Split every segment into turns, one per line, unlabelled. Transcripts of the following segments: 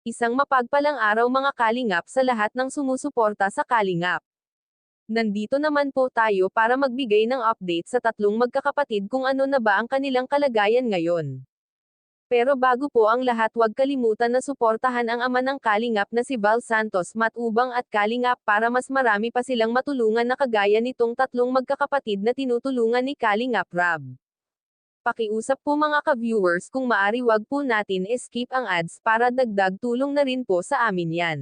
Isang mapagpalang araw mga kalingap sa lahat ng sumusuporta sa Kalingap. Nandito naman po tayo para magbigay ng update sa tatlong magkakapatid kung ano na ba ang kanilang kalagayan ngayon. Pero bago po ang lahat, huwag kalimutan na suportahan ang ama ng Kalingap na si Val Santos Matubang at Kalingap para mas marami pa silang matulungan na kagaya nitong tatlong magkakapatid na tinutulungan ni Kalingap Rab. Pakiusap po mga ka-viewers, kung maari wag po natin skip ang ads para dagdag tulong na rin po sa amin yan.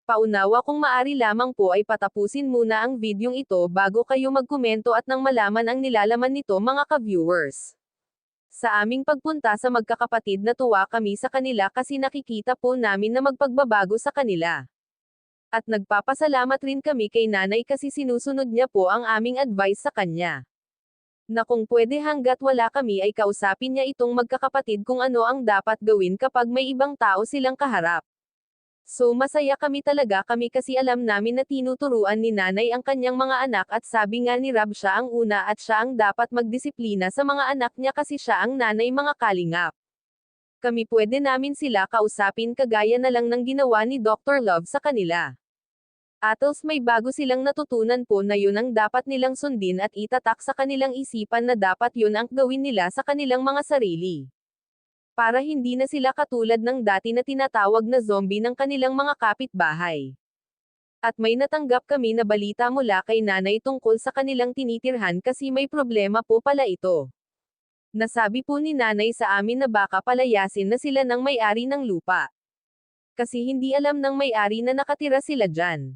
Paunawa, kung maari lamang po ay patapusin muna ang videong ito bago kayo magkomento at nang malaman ang nilalaman nito mga ka-viewers. Sa aming pagpunta sa magkakapatid, natuwa kami sa kanila kasi nakikita po namin na magpagbabago sa kanila. At nagpapasalamat rin kami kay nanay kasi sinusunod niya po ang aming advice sa kanya. Na kung pwede hanggat wala kami ay kausapin niya itong magkakapatid kung ano ang dapat gawin kapag may ibang tao silang kaharap. So masaya kami talaga kami kasi alam namin na tinuturuan ni nanay ang kanyang mga anak at sabi nga ni Rab siya ang una at siya ang dapat magdisiplina sa mga anak niya kasi siya ang nanay mga kalingap. Kami pwede namin sila kausapin kagaya na lang ng ginawa ni Dr. Love sa kanila. Atels may bago silang natutunan po na yun ang dapat nilang sundin at itatak sa kanilang isipan na dapat yun ang gawin nila sa kanilang mga sarili. Para hindi na sila katulad ng dati na tinatawag na zombie ng kanilang mga kapitbahay. At may natanggap kami na balita mula kay nanay tungkol sa kanilang tinitirhan kasi may problema po pala ito. Nasabi po ni nanay sa amin na baka palayasin na sila ng may-ari ng lupa. Kasi hindi alam ng may-ari na nakatira sila dyan.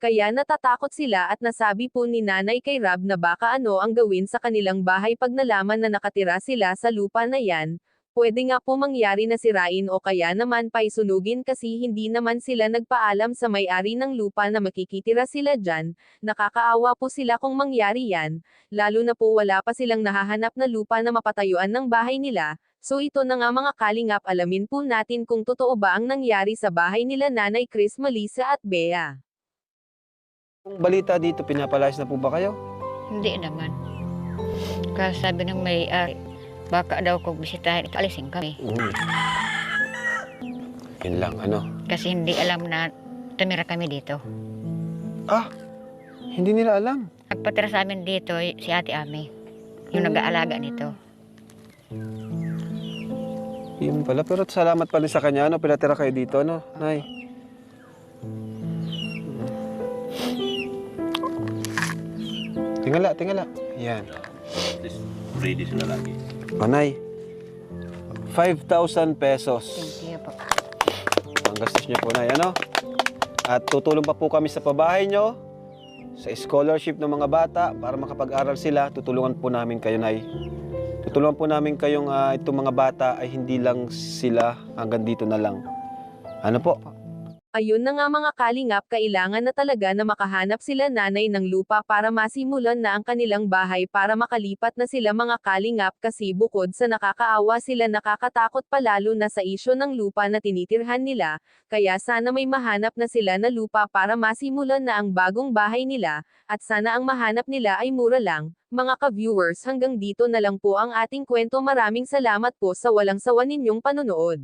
Kaya natatakot sila at nasabi po ni nanay kay Rab na baka ano ang gawin sa kanilang bahay pag nalaman na nakatira sila sa lupa na yan, pwede nga po mangyari na sirain o kaya naman paisunugin kasi hindi naman sila nagpaalam sa may-ari ng lupa na makikitira sila dyan, nakakaawa po sila kung mangyari yan, lalo na po wala pa silang nahahanap na lupa na mapatayuan ng bahay nila. So ito na nga mga kalingap, alamin po natin kung totoo ba ang nangyari sa bahay nila Nanay Chris, Melissa at Bea.
Kung balita dito, pinapalayas na po ba kayo?
Hindi naman. Kasi sabi ng may-ari, baka daw kung bisitahin, alisin kami.
Yun lang, ano?
Kasi hindi alam na tumira kami dito.
Ah, hindi nila alam.
Nagpatira sa amin dito si Ate Ami, yung nag-aalaga nito.
Yun pala, pero salamat pa rin sa kanya, ano? Pinatira kayo dito, ano, Nay? Tingala, tingala. Yan.
Ready sila lagi.
O, Nay, 5,000 pesos.
Thank you po.
Ang gastos niyo po, Nay, ano? At tutulong pa po kami sa pabahay niyo, sa scholarship ng mga bata, para makapag-aral sila. Tutulungan po namin kayo, Nay. Tutulungan po namin kayong itong mga bata ay hindi lang sila hanggang dito na lang. Ano po?
Ayun na nga mga kalingap, kailangan na talaga na makahanap sila nanay ng lupa para masimulan na ang kanilang bahay para makalipat na sila mga kalingap kasi bukod sa nakakaawa sila, nakakatakot pa lalo na sa isyo ng lupa na tinitirhan nila, kaya sana may mahanap na sila na lupa para masimulan na ang bagong bahay nila, at sana ang mahanap nila ay mura lang. Mga ka-viewers, hanggang dito na lang po ang ating kwento. Maraming salamat po sa walang sawa ninyong panonood.